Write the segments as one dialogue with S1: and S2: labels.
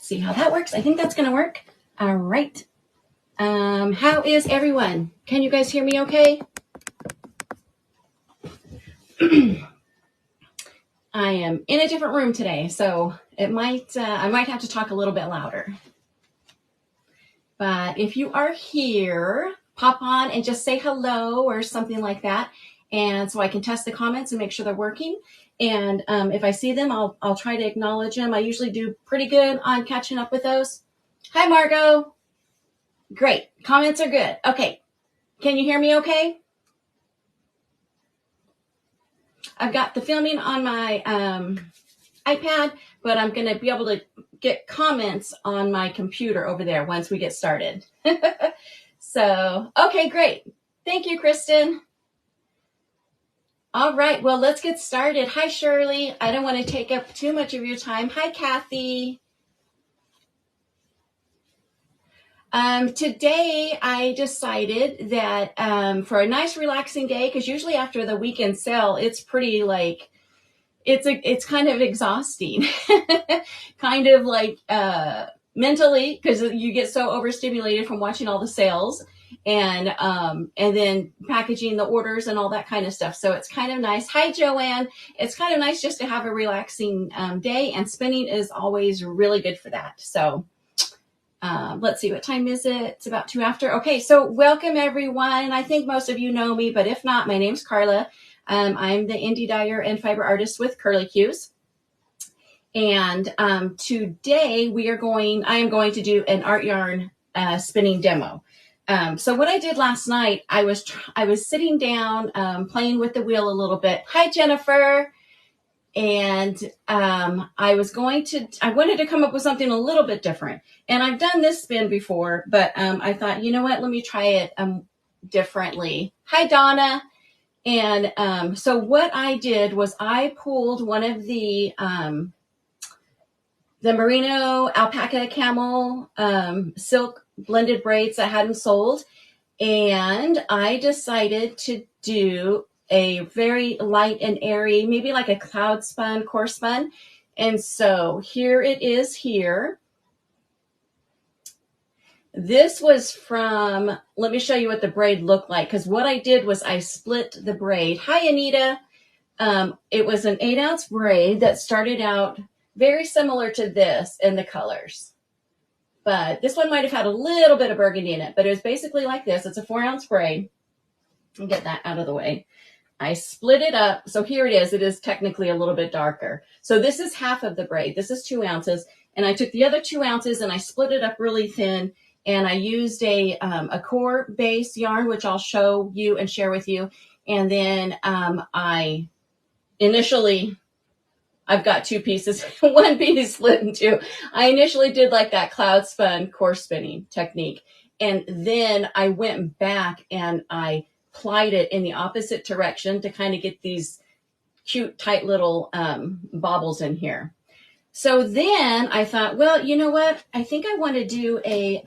S1: see how that works. I think that's going to work. All right. How is everyone? Can you guys hear me okay? I am in a different room today, so I might have to talk a little bit louder. But if you are here, pop on and just say hello or something like that, and so I can test the comments and make sure they're working. And if I see them, I'll try to acknowledge them. I usually do pretty good on catching up with those. Hi, Margot. Great. Comments are good. Okay. Can you hear me okay? I've got the filming on my iPad, but I'm going to be able to get comments on my computer over there once we get started. So, okay, great. Thank you, Kristen. All right, well, let's get started. Hi, Shirley. I don't want to take up too much of your time. Hi, Kathy. Today, I decided that for a nice relaxing day, because usually after the weekend sale, it's pretty like, it's kind of exhausting, kind of like mentally, because you get so overstimulated from watching all the sales and then packaging the orders and all that kind of stuff. So it's kind of nice. Hi, Joanne. It's kind of nice just to have a relaxing day, and spinning is always really good for that. So let's see, what time is it? It's about 2 after. Okay, so welcome everyone. I think most of you know me, but if not, my name's Carla. I'm the indie dyer and fiber artist with Curly Cues. And today I am going to do an art yarn spinning demo. So what I did last night, I was sitting down playing with the wheel a little bit. Hi, Jennifer. And I wanted to come up with something a little bit different. And I've done this spin before, but I thought, you know what, let me try it differently. Hi, Donna. And so what I did was I pulled one of the merino alpaca camel silk blended braids I hadn't sold, and I decided to do a very light and airy, maybe like a cloud spun, Corespin. And so here it is here. This was from, let me show you what the braid looked like, because what I did was I split the braid. Hi, Anita. It was an 8-ounce braid that started out very similar to this in the colors. But this one might have had a little bit of burgundy in it, but it was basically like this. It's a 4-ounce braid. I'll get that out of the way. I split it up. So here it is. It is technically a little bit darker. So this is half of the braid. This is 2 ounces. And I took the other 2 ounces and I split it up really thin. And I used a core base yarn, which I'll show you and share with you. And then I've got 2 pieces, one piece split in 2. I initially did like that cloud spun core spinning technique. And then I went back and I plied it in the opposite direction to kind of get these cute, tight little bobbles in here. So then I thought, well, you know what? I think I want to do a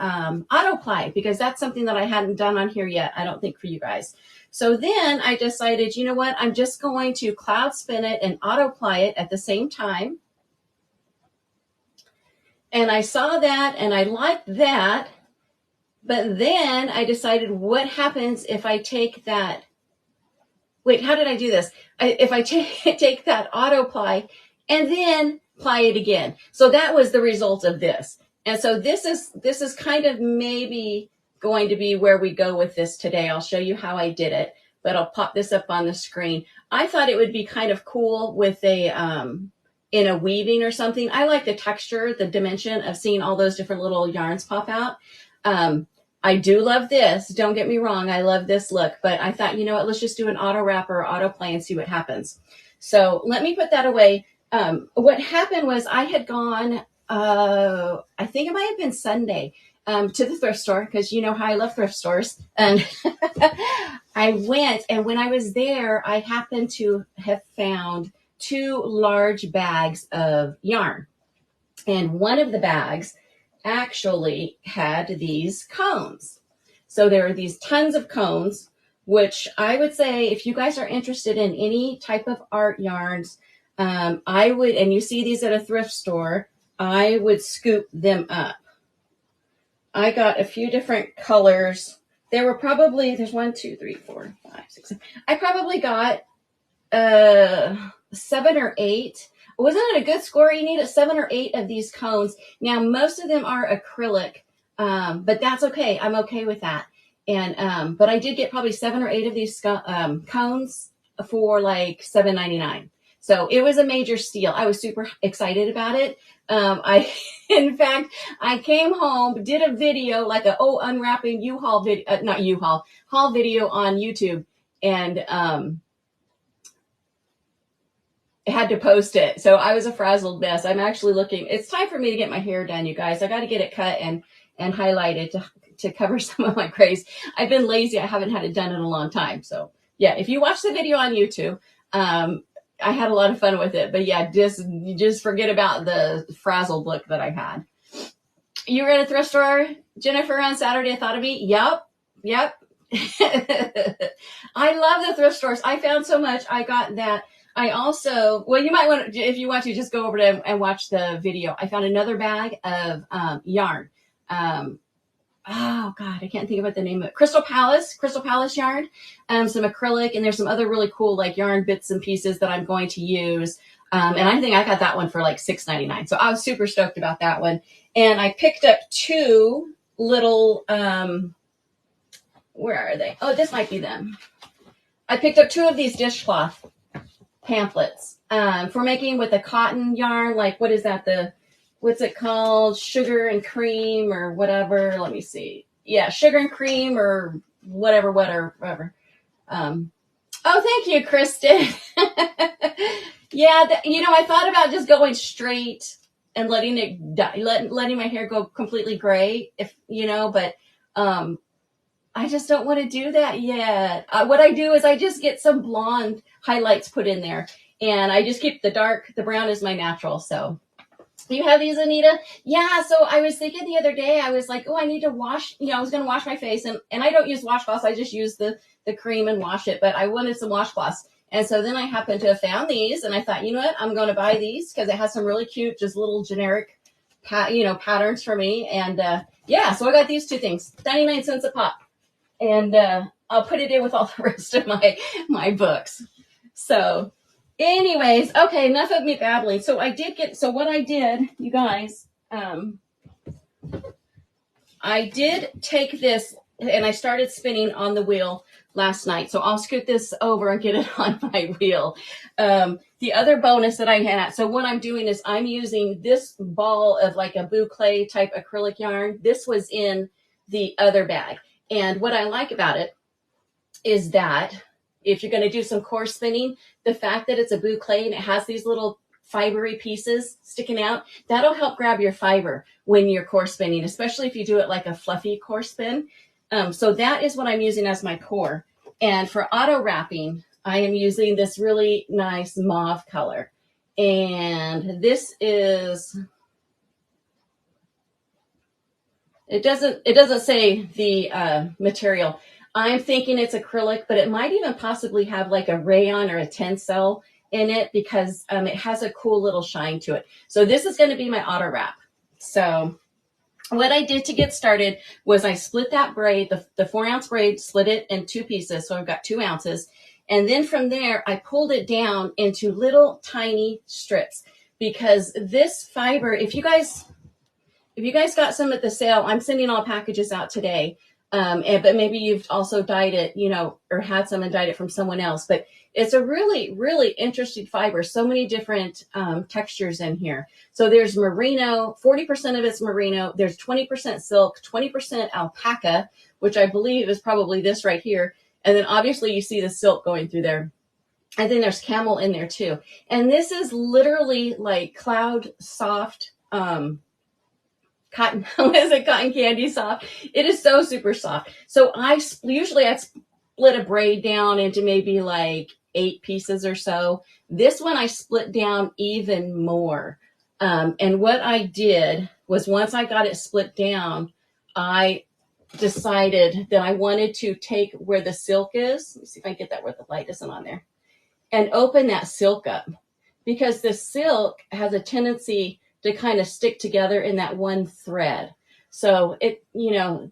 S1: auto ply, because that's something that I hadn't done on here yet, I don't think, for you guys. So then I decided, you know what? I'm just going to cloud spin it and auto ply it at the same time. And I saw that and I liked that. But then I decided, what happens if I take that? Wait, how did I do this? If I take that auto ply and then ply it again. So that was the result of this. And so this is kind of maybe going to be where we go with this today. I'll show you how I did it, but I'll pop this up on the screen. I thought it would be kind of cool with in a weaving or something. I like the texture, the dimension of seeing all those different little yarns pop out. I do love this. Don't get me wrong. I love this look, but I thought, you know what, let's just do an auto wrap or auto play and see what happens. So let me put that away. What happened was I had gone, I think it might have been Sunday, to the thrift store, because you know how I love thrift stores. And I went, and when I was there, I happened to have found 2 large bags of yarn. And one of the bags actually had these cones. So there are these tons of cones, which I would say, if you guys are interested in any type of art yarns, I would, and you see these at a thrift store, I would scoop them up. I got a few different colors. There were probably, there's 1, 2, 3, 4, 5, 6, 7. I probably got 7 or 8. Wasn't it a good score? You needed 7 or 8 of these cones. Now, most of them are acrylic, but that's okay. I'm okay with that. And but I did get probably 7 or 8 of these cones for like $7.99. So it was a major steal. I was super excited about it. In fact, I came home, did a video, like unwrapping U-Haul video, not U-Haul, haul video on YouTube, and had to post it. So I was a frazzled mess. I'm actually looking. It's time for me to get my hair done, you guys. I got to get it cut and highlighted to cover some of my grays. I've been lazy. I haven't had it done in a long time. So yeah, if you watch the video on YouTube, I had a lot of fun with it. But yeah, just forget about the frazzled look that I had. You were at a thrift store, Jennifer, on Saturday. I thought of me. Yep. I love the thrift stores. I found so much. I got that. I also, well, you might want to, if you want to, just go over to and watch the video. I found another bag of yarn. Oh God, I can't think about the name of it. Crystal Palace yarn, some acrylic, and there's some other really cool like yarn bits and pieces that I'm going to use. And I think I got that one for like $6.99. So I was super stoked about that one. And I picked up 2 little, where are they? Oh, this might be them. I picked up 2 of these dishcloth pamphlets for making with a cotton yarn. Like, what is that? What's it called? Sugar and cream or whatever. Let me see. Yeah, sugar and cream or whatever. Oh, thank you, Kristen. Yeah, I thought about just going straight and letting it letting my hair go completely gray, but I just don't want to do that yet. What I do is I just get some blonde highlights put in there, and I just keep the brown is my natural. So you have these, Anita? Yeah. So I was thinking the other day, I was like, oh, I need to wash, I was going to wash my face, and I don't use washcloths. I just use the cream and wash it, but I wanted some washcloths. And so then I happened to have found these, and I thought, you know what? I'm going to buy these because it has some really cute, just little generic, patterns for me. And yeah, so I got these 2 things, 99 cents a pop. And I'll put it in with all the rest of my books. So anyways, okay, enough of me babbling. So what I did, you guys, I did take this and I started spinning on the wheel last night. So I'll scoot this over and get it on my wheel. The other bonus that I had, so what I'm doing is I'm using this ball of like a boucle type acrylic yarn. This was in the other bag. And what I like about it is that if you're going to do some core spinning, the fact that it's a boucle and it has these little fibery pieces sticking out, that'll help grab your fiber when you're core spinning, especially if you do it like a fluffy core spin. So that is what I'm using as my core. And for auto wrapping, I am using this really nice mauve color. And this is, it doesn't say the material. I'm thinking it's acrylic, but it might even possibly have like a rayon or a tencel in it because it has a cool little shine to it. So this is going to be my auto wrap. So what I did to get started was I split that braid, the 4-ounce braid, split it in 2 pieces. So I've got 2 ounces. And then from there, I pulled it down into little tiny strips because this fiber, if you guys got some at the sale, I'm sending all packages out today. But maybe you've also dyed it, or had some and dyed it from someone else. But it's a really, really interesting fiber. So many different textures in here. So there's merino, 40% of it's merino. There's 20% silk, 20% alpaca, which I believe is probably this right here. And then obviously you see the silk going through there. And then there's camel in there too. And this is literally like cloud soft, cotton candy soft. It is so super soft. So usually I split a braid down into maybe like 8 pieces or so. This one I split down even more. And what I did was once I got it split down, I decided that I wanted to take where the silk is. Let me see if I can get that where the light isn't on there. And open that silk up because the silk has a tendency to kind of stick together in that one thread. So it,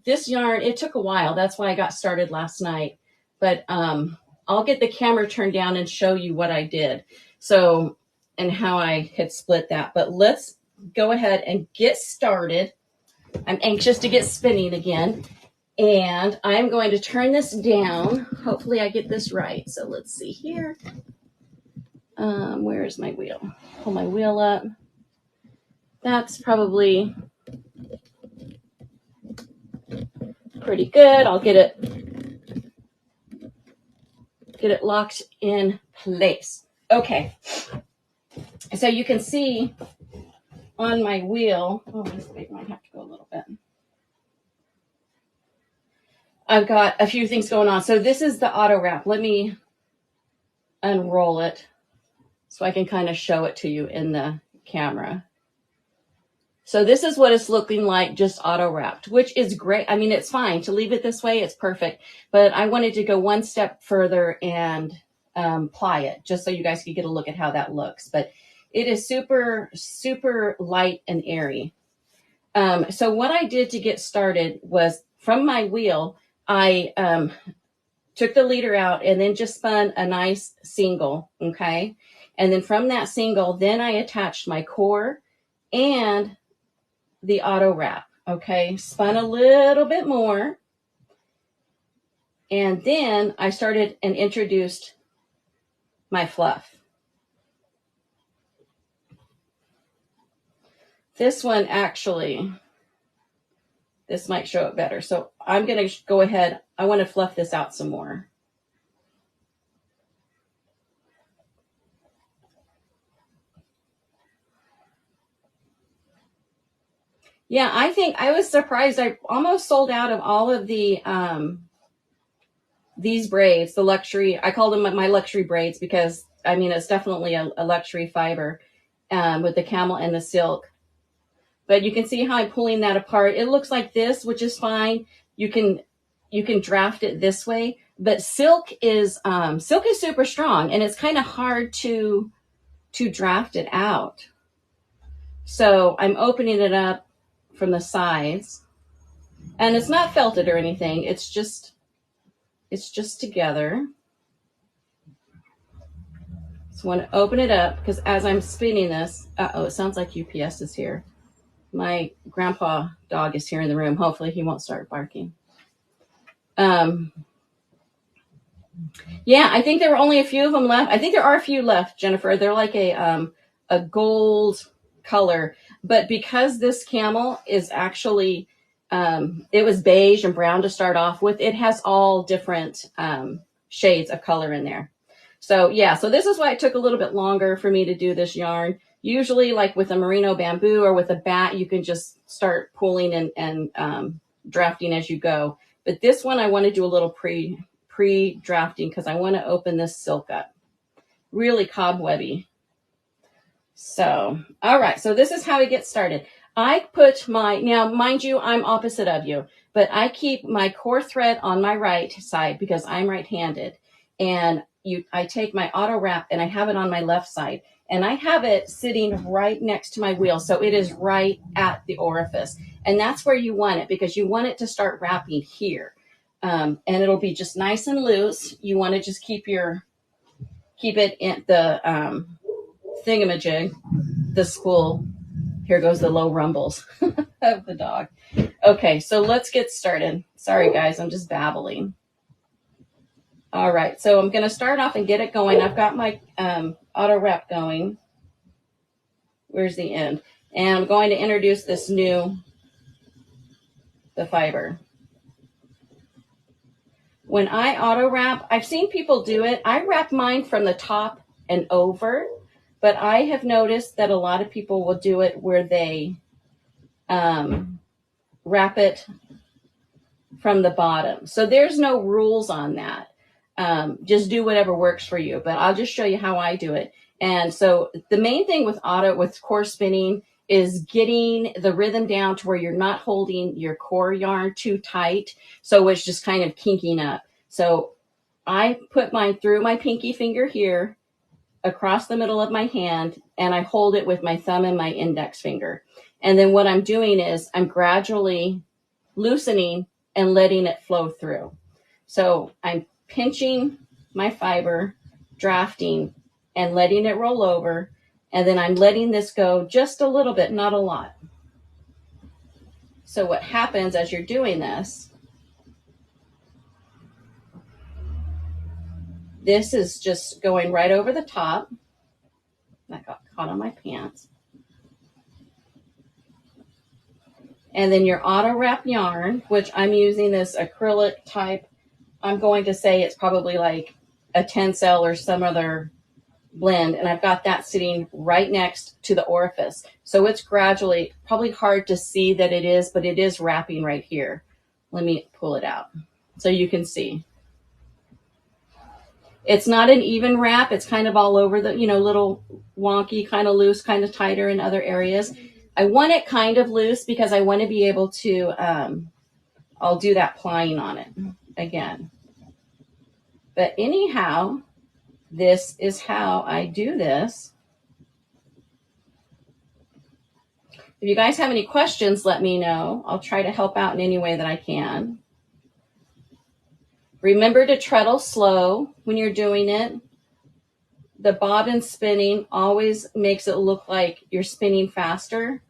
S1: this yarn, it took a while. That's why I got started last night. But I'll get the camera turned down and show you what I did. So, and how I had split that. But let's go ahead and get started. I'm anxious to get spinning again. And I'm going to turn this down. Hopefully I get this right. So let's see here. Where is my wheel? Pull my wheel up. That's probably pretty good. I'll get it locked in place. Okay. So you can see on my wheel, this big might have to go a little bit. I've got a few things going on. So this is the auto wrap. Let me unroll it so I can kind of show it to you in the camera. So this is what it's looking like, just auto wrapped, which is great. I mean, it's fine to leave it this way. It's perfect. But I wanted to go one step further and ply it just so you guys could get a look at how that looks. But it is super, super light and airy. So what I did to get started was from my wheel, I took the leader out and then just spun a nice single, okay? And then from that single, then I attached my core and the auto wrap, okay? Spun a little bit more. And then I started and introduced my fluff. This one actually, this might show it better. So I'm going to go ahead. I want to fluff this out some more. Yeah, I think I was surprised. I almost sold out of all of the these braids, the luxury. I call them my luxury braids because, I mean, it's definitely a luxury fiber with the camel and the silk. But you can see how I'm pulling that apart. It looks like this, which is fine. You can draft it this way, but silk is super strong, and it's kind of hard to draft it out. So I'm opening it up from the sides, and it's not felted or anything. It's just together. So I want to open it up because as I'm spinning this, it sounds like UPS is here. My grandpa dog is here in the room. Hopefully he won't start barking. Yeah, I think there were only a few of them left. I think there are a few left, Jennifer. They're like a gold color, but because this camel is actually, it was beige and brown to start off with, it has all different shades of color in there. So yeah, so this is why it took a little bit longer for me to do this yarn. Usually like with a merino bamboo or with a bat, you can just start pulling and drafting as you go. But this one, I want to do a little pre-drafting because I want to open this silk up. Really cobwebby. So, all right. So this is how we get started. I put now mind you, I'm opposite of you, but I keep my core thread on my right side because I'm right-handed. And I take my auto wrap and I have it on my left side. And I have it sitting right next to my wheel. So it is right at the orifice. And that's where you want it because you want it to start wrapping here. And it'll be just nice and loose. You want to just keep it in the thingamajig, the spool. Here goes the low rumbles of the dog. Okay, so let's get started. Sorry, guys, I'm just babbling. All right, so I'm going to start off and get it going. I've got my auto wrap going. Where's the end? And I'm going to introduce the fiber. When I auto wrap, I've seen people do it. I wrap mine from the top and over, but I have noticed that a lot of people will do it where they wrap it from the bottom. So there's no rules on that. Just do whatever works for you, but I'll just show you how I do it. And so the main thing with core spinning is getting the rhythm down to where you're not holding your core yarn too tight. So it's just kind of kinking up. So I put mine through my pinky finger here across the middle of my hand, and I hold it with my thumb and my index finger. And then what I'm doing is I'm gradually loosening and letting it flow through. So I'm pinching my fiber, drafting, and letting it roll over. And then I'm letting this go just a little bit, not a lot. So what happens as you're doing this, this is just going right over the top. That got caught on my pants. And then your auto wrap yarn, which I'm using this acrylic type. I'm going to say it's probably like a Tencel or some other blend. And I've got that sitting right next to the orifice. So it's gradually, probably hard to see that it is, but it is wrapping right here. Let me pull it out so you can see. It's not an even wrap. It's kind of all over the, little wonky, kind of loose, kind of tighter in other areas. I want it kind of loose because I want to be able to, I'll do that plying on it again. But anyhow, this is how I do this. If you guys have any questions, let me know. I'll try to help out in any way that I can. Remember to treadle slow when you're doing it. The bobbin spinning always makes it look like you're spinning faster,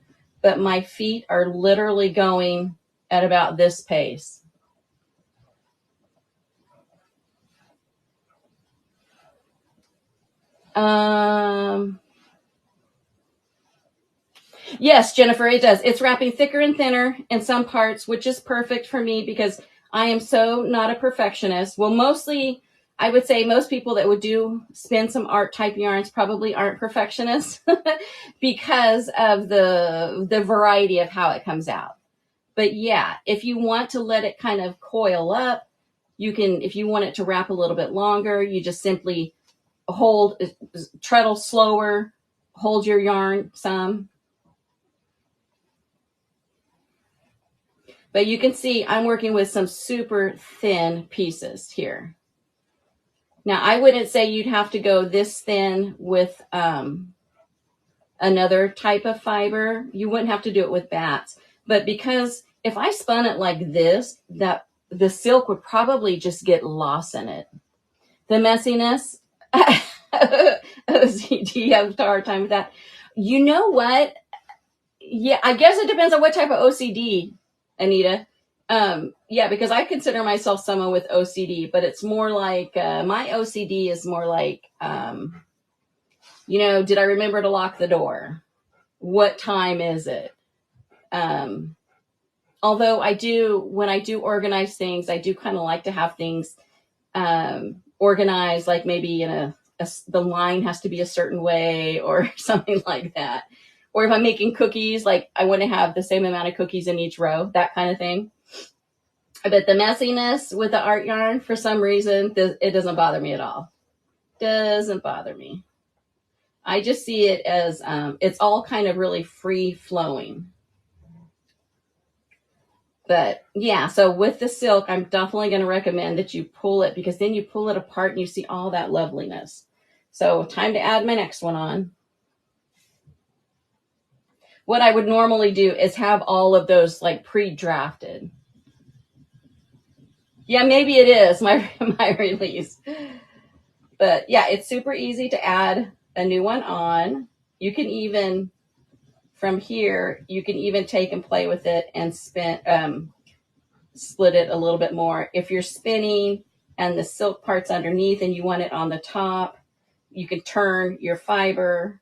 S1: but my feet are literally going at about this pace. Yes, Jennifer, it does. It's wrapping thicker and thinner in some parts, which is perfect for me because I am so not a perfectionist. Well, mostly, I would say most people that would spin some art type yarns probably aren't perfectionists because of the variety of how it comes out. But yeah, if you want to let it kind of coil up, you can, if you want it to wrap a little bit longer, you just simply treadle slower, hold your yarn some. But you can see I'm working with some super thin pieces here. Now, I wouldn't say you'd have to go this thin with another type of fiber. You wouldn't have to do it with bats. But because if I spun it like this, that the silk would probably just get lost in it. The messiness, OCD, I have a hard time with that. You know what? Yeah, I guess it depends on what type of OCD, Anita. Yeah, because I consider myself someone with OCD, but it's more like my OCD is more like, did I remember to lock the door? What time is it? Although when I do organize things, I do kind of like to have things organized, like maybe in the line has to be a certain way or something like that. Or if I'm making cookies, like I want to have the same amount of cookies in each row, that kind of thing. But the messiness with the art yarn, for some reason, it doesn't bother me at all. Doesn't bother me. I just see it as it's all kind of really free flowing. But yeah, so with the silk, I'm definitely going to recommend that you pull it because then you pull it apart and you see all that loveliness. So time to add my next one on. What I would normally do is have all of those like pre-drafted. Yeah, maybe it is my release. But yeah, it's super easy to add a new one on. You can even, from here, you can even take and play with it and split it a little bit more. If you're spinning and the silk part's underneath and you want it on the top, you can turn your fiber.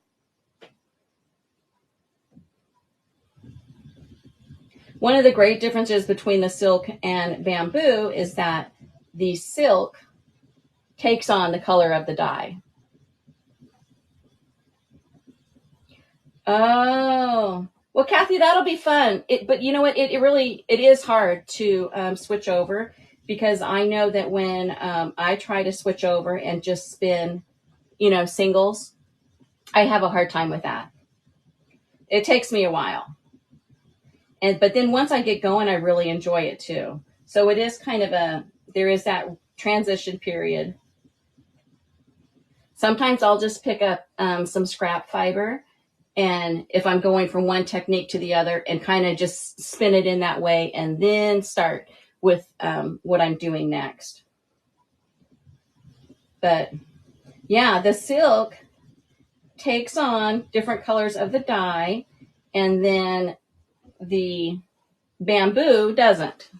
S1: One of the great differences between the silk and bamboo is that the silk takes on the color of the dye. Oh, well, Kathy, that'll be fun. But you know what? It is hard to switch over because I know that when I try to switch over and just spin, singles, I have a hard time with that. It takes me a while. But then once I get going, I really enjoy it too. So it is kind of there is that transition period. Sometimes I'll just pick up some scrap fiber, and if I'm going from one technique to the other, and kind of just spin it in that way, and then start with what I'm doing next. But yeah, the silk takes on different colors of the dye, and then the bamboo doesn't.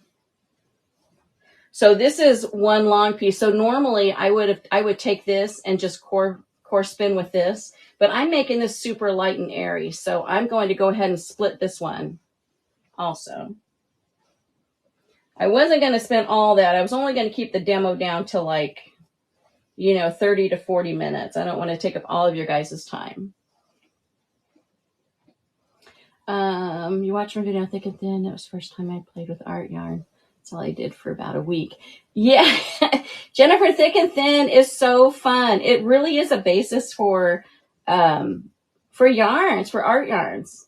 S1: So this is one long piece. So normally I would take this and just Corespin with this, but I'm making this super light and airy. So I'm going to go ahead and split this one also. I wasn't going to spend all that. I was only going to keep the demo down to like, 30 to 40 minutes. I don't want to take up all of your guys' time. You watched my video Thick and Thin. It was the first time I played with art yarn. That's all I did for about a week. Yeah, Jennifer, Thick and Thin is so fun. It really is a basis for yarns, for art yarns.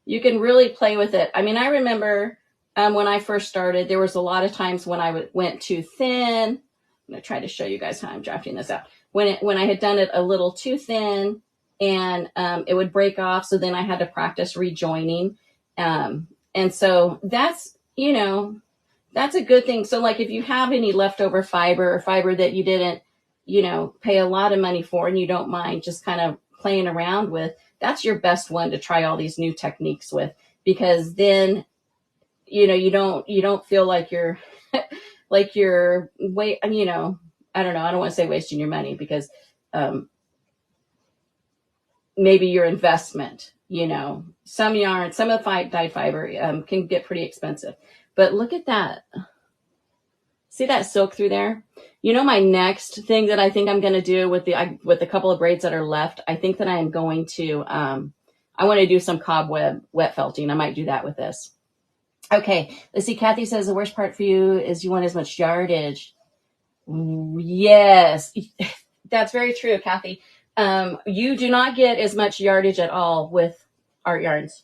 S1: You can really play with it. I mean, I remember when I first started, there was a lot of times when I went too thin. I'm going to try to show you guys how I'm drafting this out. When I had done it a little too thin, and it would break off, so then I had to practice rejoining. And so that's a good thing. So like if you have any leftover fiber or fiber that you didn't, pay a lot of money for, and you don't mind just kind of playing around with, that's your best one to try all these new techniques with, because then, you don't feel like you're like you're I don't know. I don't want to say wasting your money, because maybe your investment, some yarn, some of the dyed fiber can get pretty expensive. But look at that. See that silk through there? My next thing that I think I'm going to do with the couple of braids that are left, I think that I am going to, I want to do some cobweb wet felting. I might do that with this. Okay, let's see. Kathy says the worst part for you is you want as much yardage. Yes, that's very true, Kathy. You do not get as much yardage at all with art yarns.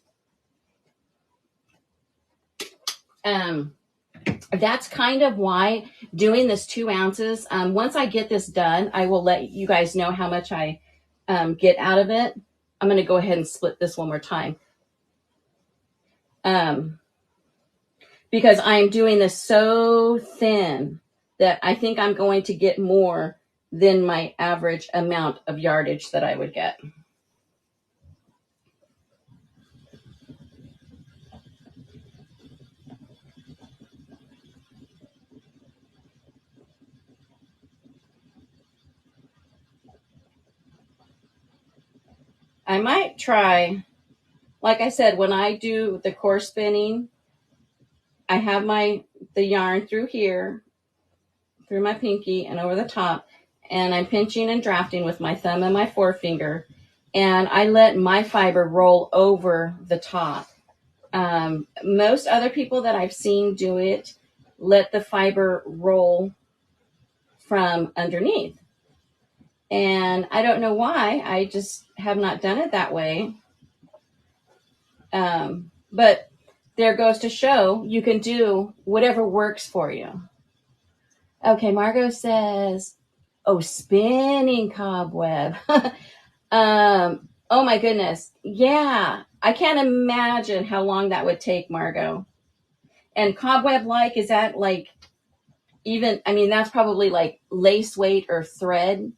S1: That's kind of why doing this 2 ounces. Once I get this done, I will let you guys know how much I get out of it. I'm going to go ahead and split this one more time. Because I'm doing this so thin that I think I'm going to get more than my average amount of yardage that I would get. I might try, like I said, when I do the core spinning, I have the yarn through here, through my pinky and over the top, and I'm pinching and drafting with my thumb and my forefinger, and I let my fiber roll over the top. Most other people that I've seen do it let the fiber roll from underneath. And I don't know why. I just have not done it that way. But there goes to show you can do whatever works for you. Okay, Margot says, spinning cobweb. Oh my goodness. Yeah, I can't imagine how long that would take, Margot. And cobweb, is that like even, I mean, that's probably like lace weight or thread.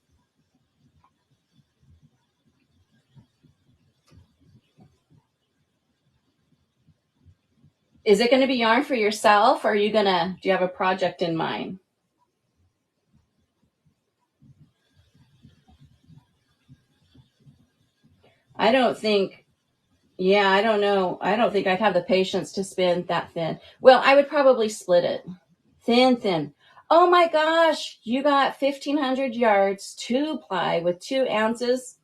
S1: Is it going to be yarn for yourself, or do you have a project in mind? I don't know. I don't think I'd have the patience to spin that thin. Well, I would probably split it. Thin. Oh my gosh, you got 1,500 yards, 2-ply with 2 ounces.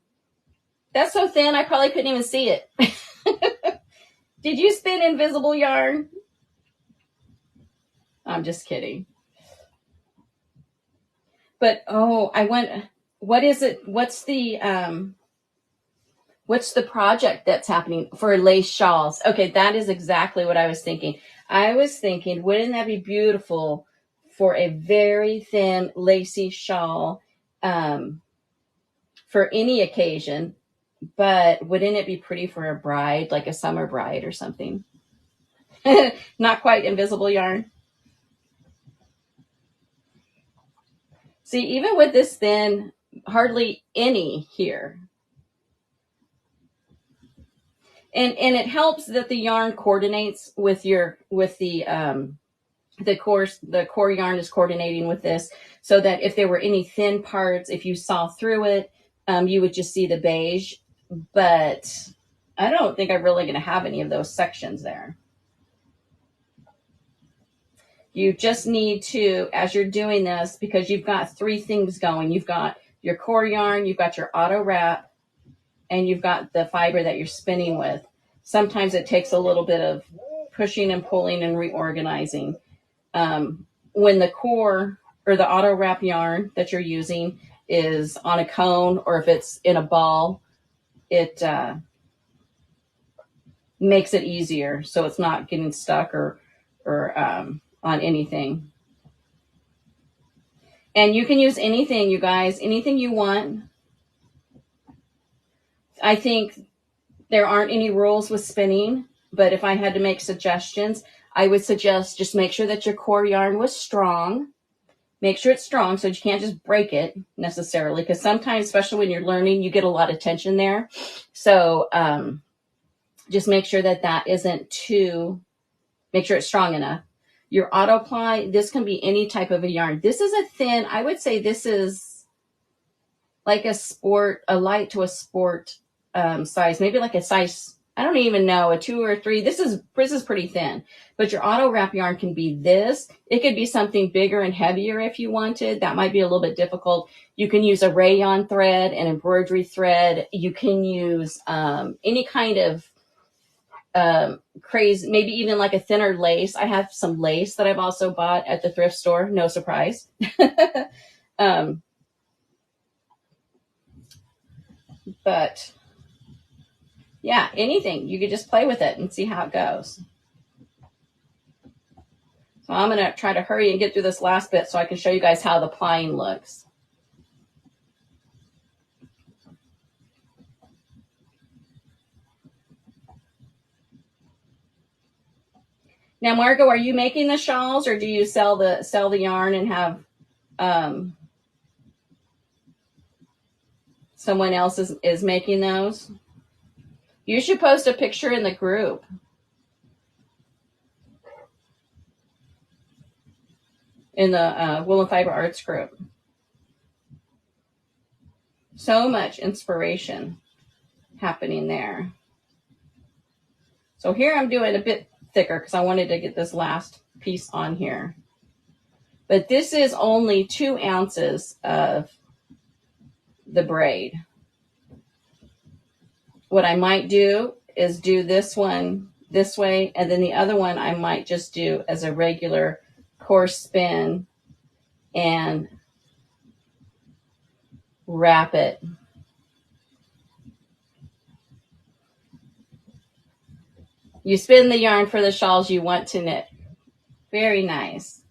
S1: That's so thin, I probably couldn't even see it. Did you spin invisible yarn? I'm just kidding. But, what is it? What's the project that's happening for lace shawls? Okay, that is exactly what I was thinking. I was thinking, wouldn't that be beautiful for a very thin, lacy shawl? for any occasion, but wouldn't it be pretty for a bride, like a summer bride or something? Not quite invisible yarn. See, even with this thin, hardly any here. And it helps that the yarn coordinates with the core yarn is coordinating with this, so that if there were any thin parts, if you saw through it, you would just see the beige. But I don't think I'm really going to have any of those sections there. You just need to, as you're doing this, because you've got three things going. You've got your core yarn, you've got your auto wrap, and you've got the fiber that you're spinning with. Sometimes it takes a little bit of pushing and pulling and reorganizing. When the core or the auto wrap yarn that you're using is on a cone, or if it's in a ball, it makes it easier, so it's not getting stuck or on anything. And you can use anything, you guys, anything you want. I think there aren't any rules with spinning, but if I had to make suggestions, I would suggest just make sure that your core yarn was strong. Make sure it's strong so you can't just break it necessarily, because sometimes, especially when you're learning, you get a lot of tension there. So just make sure that isn't too, make sure it's strong enough. Your auto ply, this can be any type of a yarn. This is a thin, I would say this is like a light to a sport size, maybe like a size, I don't even know, a 2 or 3. This is pretty thin, but your auto wrap yarn can be this. It could be something bigger and heavier if you wanted. That might be a little bit difficult. You can use a rayon thread, an embroidery thread. You can use any kind of crazy, maybe even like a thinner lace. I have some lace that I've also bought at the thrift store. No surprise. But yeah, anything. You could just play with it and see how it goes. So I'm going to try to hurry and get through this last bit so I can show you guys how the plying looks. Now, Margot, are you making the shawls, or do you sell the yarn and have someone else is making those? You should post a picture in the group. In the Wool and Fiber Arts group. So much inspiration happening there. So here I'm doing a bit thicker because I wanted to get this last piece on here. But this is only 2 ounces of the braid. What I might do is do this one this way, and then the other one I might just do as a regular Corespin and wrap it. You spin the yarn for the shawls you want to knit. Very nice.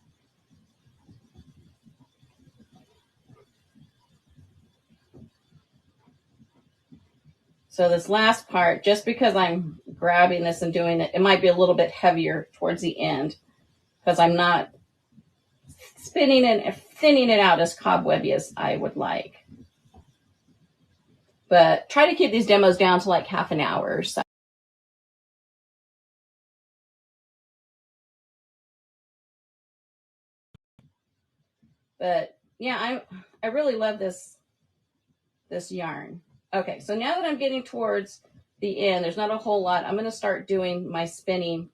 S1: So this last part, just because I'm grabbing this and doing it, it might be a little bit heavier towards the end because I'm not spinning and thinning it out as cobwebby as I would like. But try to keep these demos down to like half an hour or so. But yeah, I really love this yarn. Okay, so now that I'm getting towards the end, there's not a whole lot. I'm going to start doing my spinning.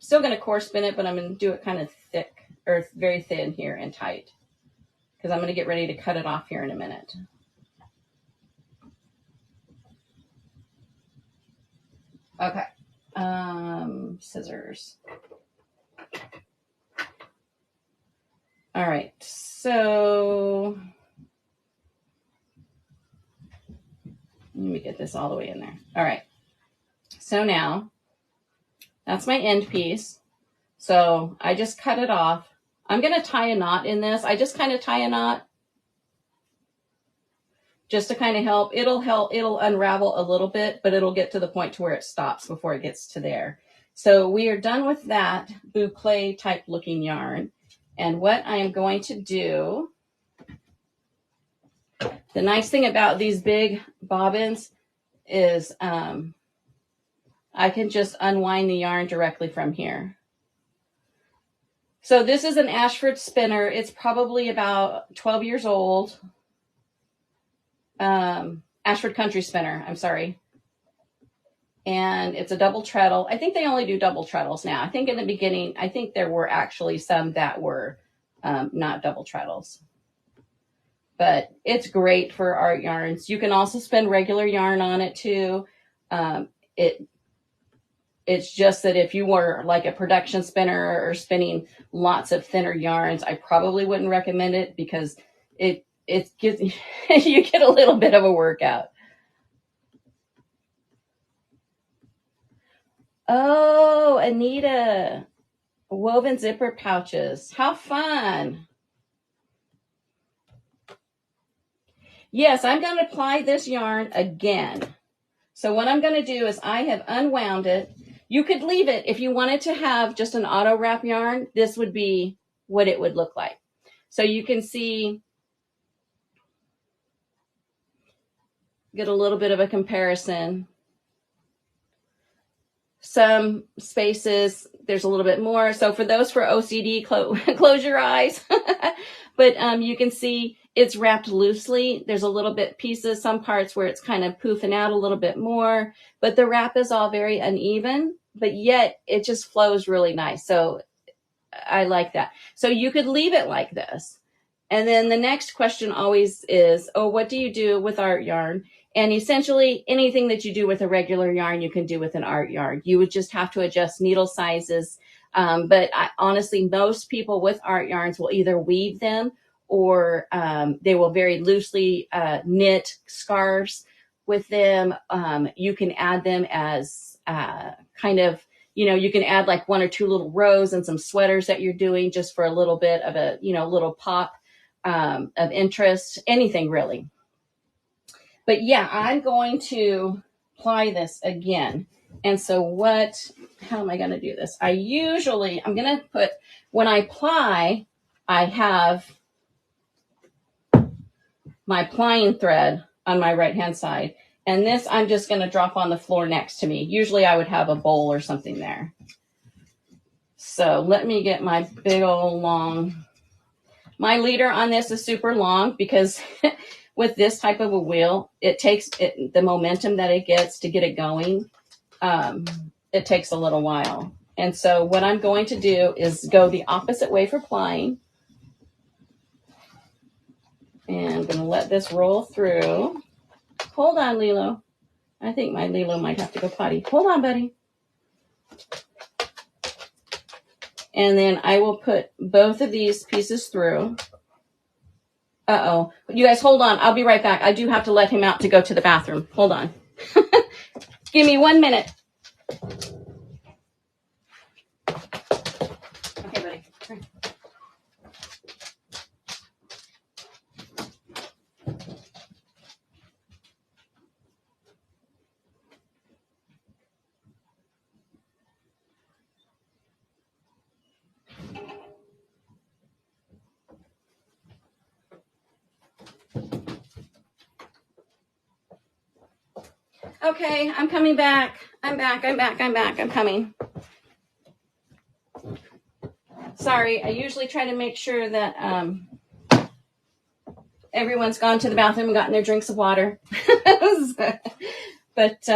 S1: Still going to Corespin it, but I'm going to do it kind of thick or very thin here and tight because I'm going to get ready to cut it off here in a minute. Okay, scissors. All right, so let me get this all the way in there. All right, so now that's my end piece. So I just cut it off. I'm going to tie a knot in this. I just kind of tie a knot just to kind of help. It'll unravel a little bit, but it'll get to the point to where it stops before it gets to there. So we are done with that boucle type looking yarn. And what I am going to do, the nice thing about these big bobbins is I can just unwind the yarn directly from here. So this is an Ashford spinner. It's probably about 12 years old. Ashford Country Spinner, I'm sorry. And it's a double treadle. I think they only do double treadles now. I think in the beginning, I think there were actually some that were not double treadles. But it's great for art yarns. You can also spin regular yarn on it too. It's just that if you were like a production spinner or spinning lots of thinner yarns, I probably wouldn't recommend it because it gives you get a little bit of a workout. Oh, Anita, woven zipper pouches. How fun. Yes, I'm going to apply this yarn again. So what I'm going to do is I have unwound it. You could leave it if you wanted to have just an auto wrap yarn. This would be what it would look like. So you can see, get a little bit of a comparison. Some spaces, there's a little bit more. So for those for OCD, close your eyes. But you can see it's wrapped loosely. There's a little bit pieces, some parts where it's kind of poofing out a little bit more. But the wrap is all very uneven, but yet it just flows really nice. So I like that. So you could leave it like this. And then the next question always is, oh, what do you do with art yarn? And essentially anything that you do with a regular yarn, you can do with an art yarn. You would just have to adjust needle sizes. But honestly, most people with art yarns will either weave them or they will very loosely knit scarves with them. You can add them as kind of, you can add like 1 or 2 little rows and some sweaters that you're doing just for a little bit of a, little pop of interest, anything really. But yeah, I'm going to ply this again. And so how am I going to do this? I'm going to put, when I ply, I have my plying thread on my right-hand side. And this I'm just going to drop on the floor next to me. Usually I would have a bowl or something there. So let me get my big old long, my leader on this is super long because with this type of a wheel, it takes the momentum that it gets to get it going. It takes a little while. And so what I'm going to do is go the opposite way for plying. And I'm going to let this roll through. Hold on, Lilo. I think my Lilo might have to go potty. Hold on, buddy. And then I will put both of these pieces through. Uh-oh. You guys hold on. I'll be right back. I do have to let him out to go to the bathroom. Hold on. Give me 1 minute. Okay, buddy. Here. Okay, I'm coming back. I'm coming. Sorry, I usually try to make sure that everyone's gone to the bathroom and gotten their drinks of water. But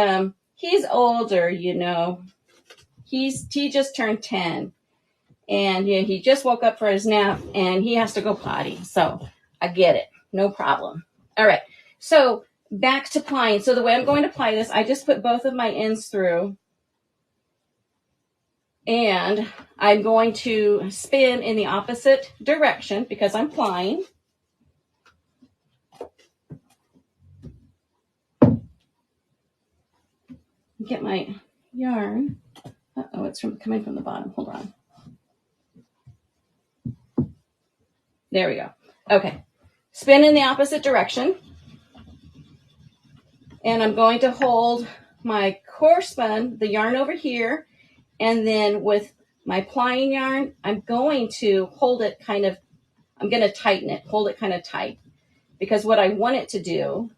S1: he's older, He just turned 10. And he just woke up for his nap and he has to go potty. So I get it. No problem. All right. So back to plying. So the way I'm going to ply this, I just put both of my ends through. And I'm going to spin in the opposite direction because I'm plying. Get my yarn. Uh-oh, it's coming from the bottom. Hold on. There we go. Okay. Spin in the opposite direction. And I'm going to hold my Corespin, the yarn over here, and then with my Plying yarn, I'm going to hold it kind of, I'm going to tighten it, hold it kind of tight. Because what I want it to do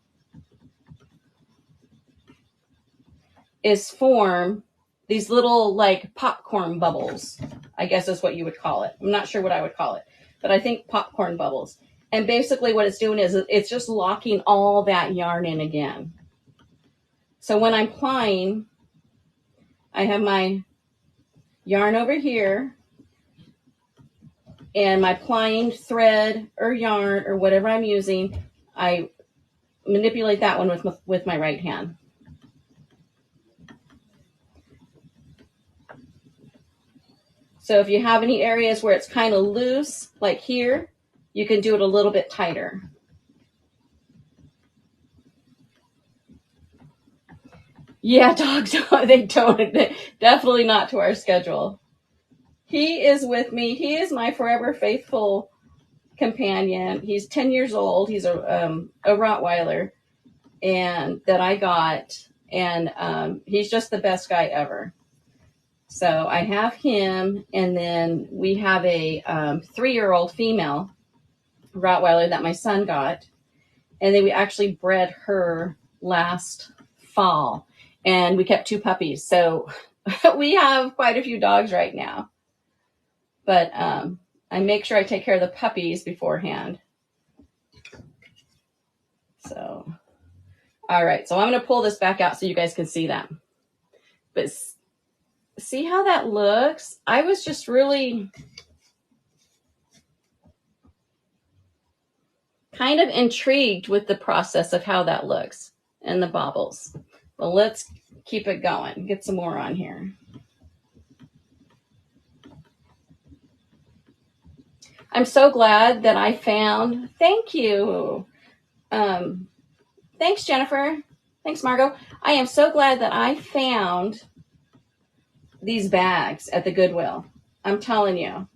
S1: is form these little like popcorn bubbles, I guess is what you would call it. I'm not sure what I would call it, but I think popcorn bubbles. And basically what it's doing is it's just locking all that yarn in again. So when I'm plying, I have my yarn over here and my plying thread or yarn or whatever I'm using, I manipulate that one with my right hand. So if you have any areas where it's kind of loose, like here, you can do it a little bit tighter. Yeah, dogs, they don't. Definitely not to our schedule. He is with me. He is my forever faithful companion. He's 10 years old. He's a Rottweiler and that I got. And he's just the best guy ever. So I have him, and then we have a 3-year-old female Rottweiler that my son got, and then we actually bred her last fall, and we kept 2 puppies. So we have quite a few dogs right now. But I make sure I take care of the puppies beforehand. So, all right. So I'm going to pull this back out so you guys can see that. But see how that looks? I was just really kind of intrigued with the process of how that looks and the bobbles. Well, let's keep it going. Get some more on here. I'm so glad that I found, thank you. Thanks, Jennifer. Thanks, Margot. I am so glad that I found these bags at the Goodwill. I'm telling you.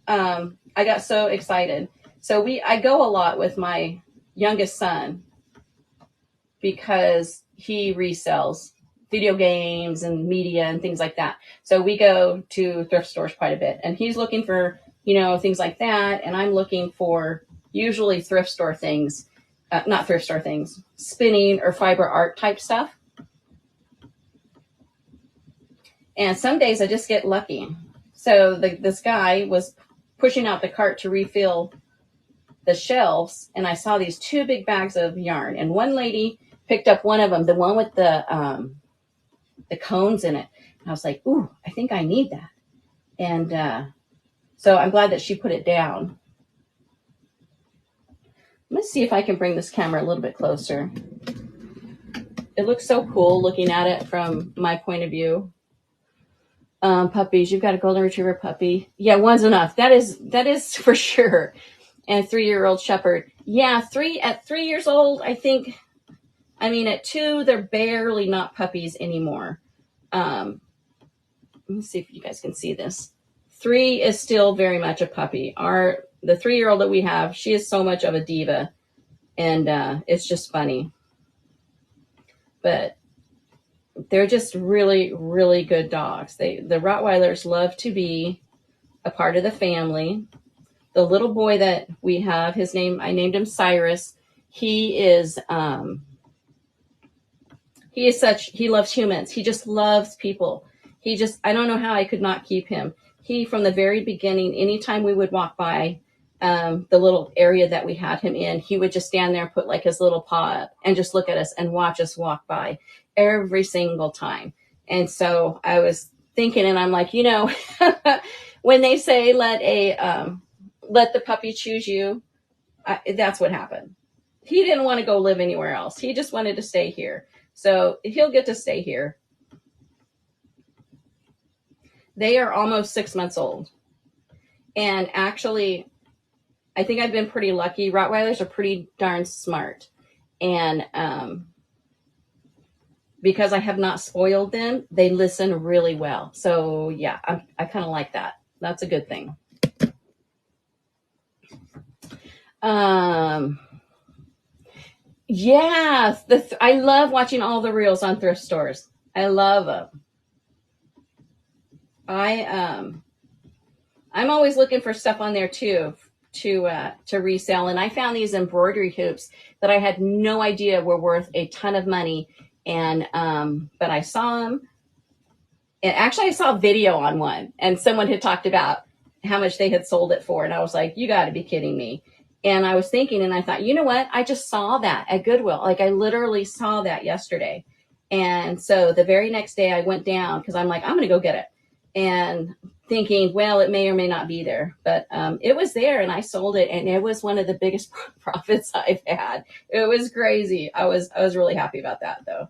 S1: I got so excited. So I go a lot with my youngest son because he resells video games and media and things like that. So we go to thrift stores quite a bit, and he's looking for, things like that. And I'm looking for usually thrift store things, not thrift store things, spinning or fiber art type stuff. And some days I just get lucky. So this guy was pushing out the cart to refill the shelves, and I saw these 2 big bags of yarn, and one lady picked up one of them, the one with the cones in it. And I was like, ooh, I think I need that. And so I'm glad that she put it down. Let's see if I can bring this camera a little bit closer. It looks so cool looking at it from my point of view. Puppies, you've got a golden retriever puppy. Yeah, one's enough. That is for sure. And 3-year-old shepherd. Yeah, at 3 years old, I think. I mean, at 2, they're barely not puppies anymore. Let me see if you guys can see this. 3 is still very much a puppy. The 3-year-old that we have, she is so much of a diva, and it's just funny. But they're just really, really good dogs. The Rottweilers love to be a part of the family. The little boy that we have, I named him Cyrus. He loves humans. He just loves people. I don't know how I could not keep him. He, from the very beginning, anytime we would walk by the little area that we had him in, he would just stand there and put like his little paw up and just look at us and watch us walk by every single time. And so I was thinking, and I'm like, when they say let the puppy choose you, that's what happened. He didn't want to go live anywhere else. He just wanted to stay here. So he'll get to stay here. They are almost 6 months old. And actually, I think I've been pretty lucky. Rottweilers are pretty darn smart. And because I have not spoiled them, they listen really well. So yeah, I kind of like that. That's a good thing. Yes, I love watching all the reels on thrift stores. I love them. I'm always looking for stuff on there too to resell, and I found these embroidery hoops that I had no idea were worth a ton of money, and but I saw them, and actually I saw a video on one, and someone had talked about how much they had sold it for, and I was like, you got to be kidding me. And I was thinking, and I thought, you know what? I just saw that at Goodwill. Like, I literally saw that yesterday. And so the very next day I went down because I'm like, I'm going to go get it. And thinking, well, it may or may not be there, but it was there, and I sold it, and it was one of the biggest profits I've had. It was crazy. I was really happy about that, though.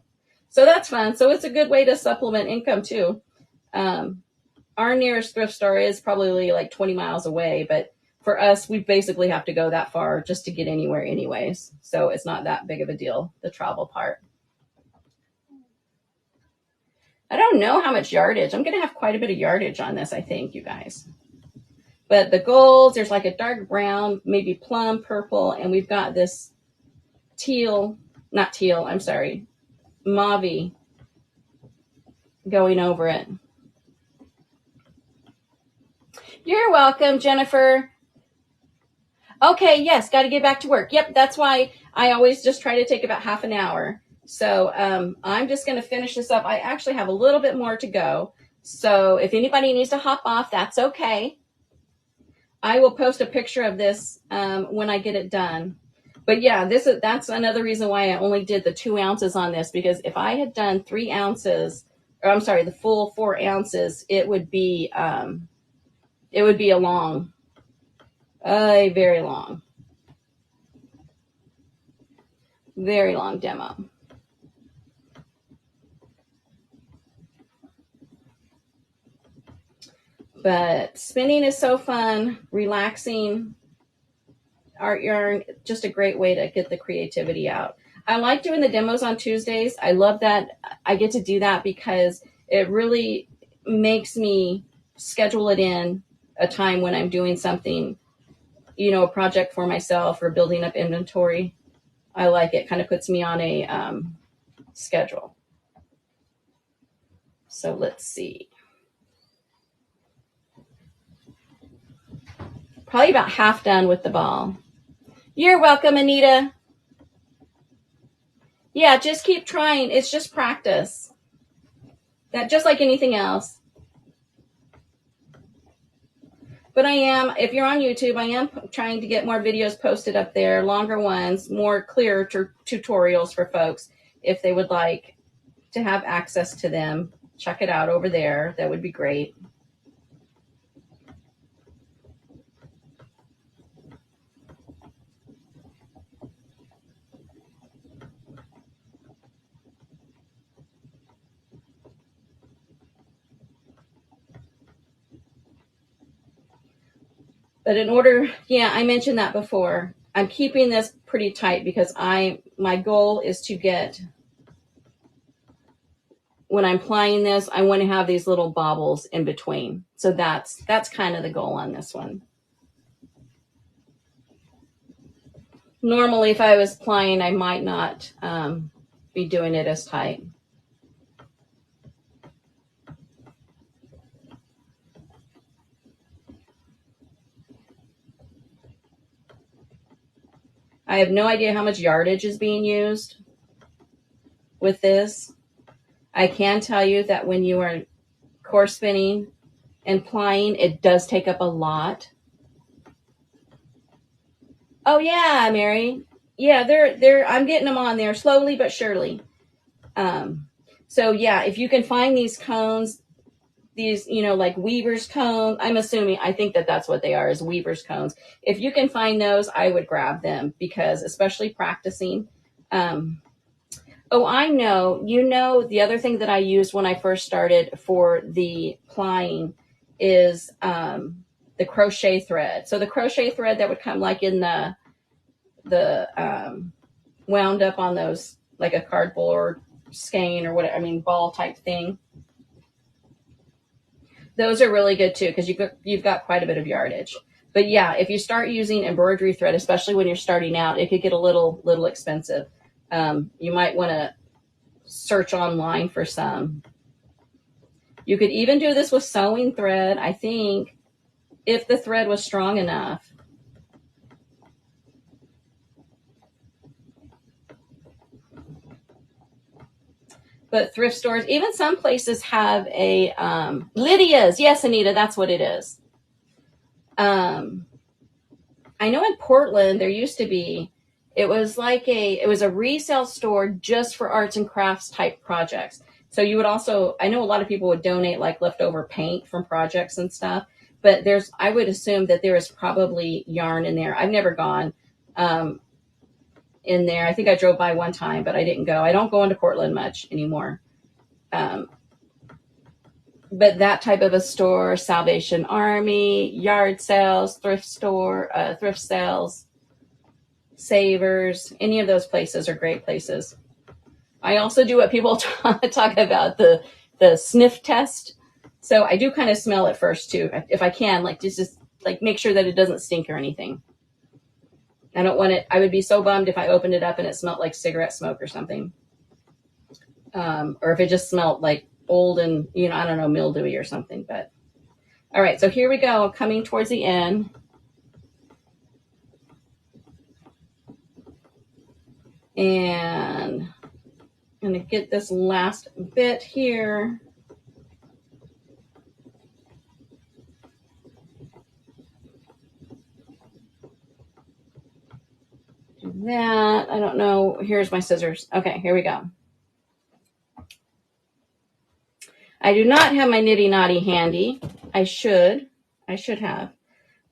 S1: So that's fun. So it's a good way to supplement income too. Our nearest thrift store is probably like 20 miles away, but for us, we basically have to go that far just to get anywhere anyways. So it's not that big of a deal, the travel part. I don't know how much yardage. I'm going to have quite a bit of yardage on this, I think, you guys. But the golds, there's like a dark brown, maybe plum purple, and we've got this teal, not teal, I'm sorry, mauve going over it. You're welcome, Jennifer. Okay, yes, got to get back to work. Yep, that's why I always just try to take about half an hour. So I'm just going to finish this up. I actually have a little bit more to go. So if anybody needs to hop off, that's okay. I will post a picture of this when I get it done. But yeah, that's another reason why I only did the 2 ounces on this, because if I had done 3 ounces, or I'm sorry, the full 4 ounces, it would be a very long demo. But spinning is so fun, relaxing. Art yarn, just a great way to get the creativity out. I like doing the demos on Tuesdays. I love that I get to do that because it really makes me schedule it in a time when I'm doing something, a project for myself or building up inventory. I like it. Kind of puts me on a schedule. So let's see. Probably about half done with the ball. You're welcome, Anita. Yeah, just keep trying. It's just practice. That just like anything else. But if you're on YouTube, I am trying to get more videos posted up there, longer ones, more clear tutorials for folks if they would like to have access to them. Check it out over there. That would be great. But I mentioned that before. I'm keeping this pretty tight because my goal is to get, when I'm plying this, I want to have these little bobbles in between. So that's kind of the goal on this one. Normally, if I was plying, I might not be doing it as tight. I have no idea how much yardage is being used with this. I can tell you that when you are core spinning and plying, it does take up a lot. Oh yeah, Mary. Yeah, I'm getting them on there slowly but surely. So yeah, if you can find these cones, these, like weaver's cones, I think that's what they are, is weaver's cones. If you can find those, I would grab them, because especially practicing. Oh, I know. The other thing that I used when I first started for the plying is the crochet thread. So the crochet thread that would come like in the wound up on those, like a cardboard skein or whatever, ball type thing. Those are really good too, because you've got quite a bit of yardage. But yeah, if you start using embroidery thread, especially when you're starting out, it could get a little expensive. You might want to search online for some. You could even do this with sewing thread, I think, if the thread was strong enough. But thrift stores, even some places have a Lydia's. Yes, Anita, that's what it is. I know in Portland there used to be. It was a resale store just for arts and crafts type projects. So you would also, I know a lot of people would donate like leftover paint from projects and stuff. But I would assume that there is probably yarn in there. I've never gone in there. I think I drove by one time, but I didn't go. I don't go into Portland much anymore. But that type of a store, Salvation Army, yard sales, thrift sales, Savers, any of those places are great places. I also do what people talk about, the sniff test. So I do kind of smell it first too, if I can, like just like make sure that it doesn't stink or anything. I don't want it. I would be so bummed if I opened it up and it smelled like cigarette smoke or something. Or if it just smelled like old and, I don't know, mildewy or something. But all right, so here we go, coming towards the end. And I'm going to get this last bit here. Do that. I don't know. Here's my scissors. Okay, here we go. I do not have my nitty knotty handy. I should have.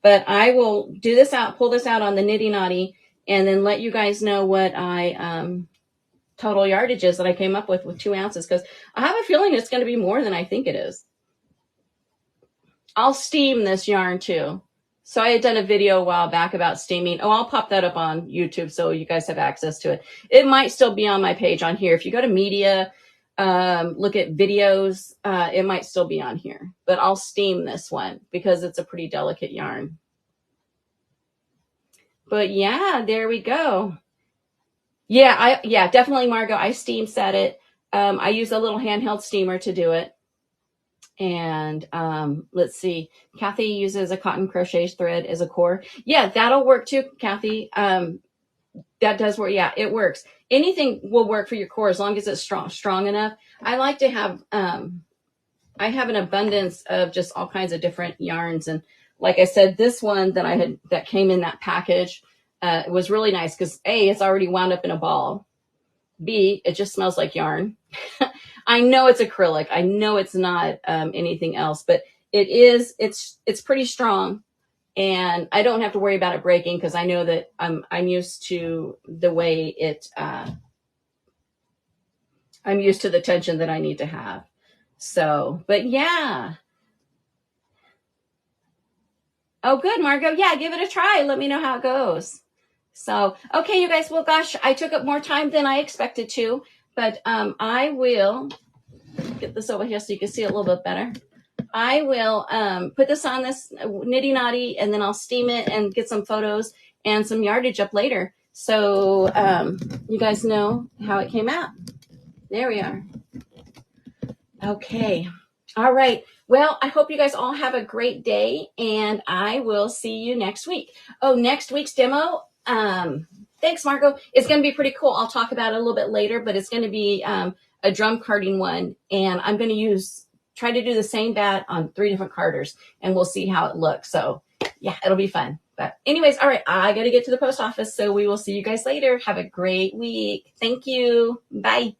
S1: But I will do this out, pull this out on the nitty knotty, and then let you guys know what I total yardage is that I came up with 2 ounces, because I have a feeling it's going to be more than I think it is. I'll steam this yarn too. So I had done a video a while back about steaming. Oh, I'll pop that up on YouTube so you guys have access to it. It might still be on my page on here. If you go to media, look at videos, it might still be on here. But I'll steam this one because it's a pretty delicate yarn. But yeah, there we go. Yeah, definitely, Margot. I steam set it. I use a little handheld steamer to do it. And let's see. Kathy uses a cotton crochet thread as a core. Yeah, that'll work too, Kathy. That does work. Yeah, it works. Anything will work for your core as long as it's strong enough. I like to have. I have an abundance of just all kinds of different yarns, and like I said, this one that came in that package was really nice because A, it's already wound up in a ball. B, it just smells like yarn. I know it's acrylic. I know it's not anything else, but it's pretty strong, and I don't have to worry about it breaking because I know that I'm used to the way it. I'm used to the tension that I need to have. So, but yeah. Oh, good, Margot. Yeah, give it a try. Let me know how it goes. So, okay, you guys. Well, gosh, I took up more time than I expected to, but I will get this over here so you can see it a little bit better. I will put this on this nitty knotty, and then I'll steam it and get some photos and some yardage up later. So you guys know how it came out. There we are. Okay. All right. Well, I hope you guys all have a great day, and I will see you next week. Oh, next week's demo. Thanks, Margot. It's going to be pretty cool. I'll talk about it a little bit later, but it's going to be a drum carding one, and I'm going to try to do the same bat on 3 different carders, and we'll see how it looks. So yeah, it'll be fun. But anyways, all right, I got to get to the post office, so we will see you guys later. Have a great week. Thank you. Bye.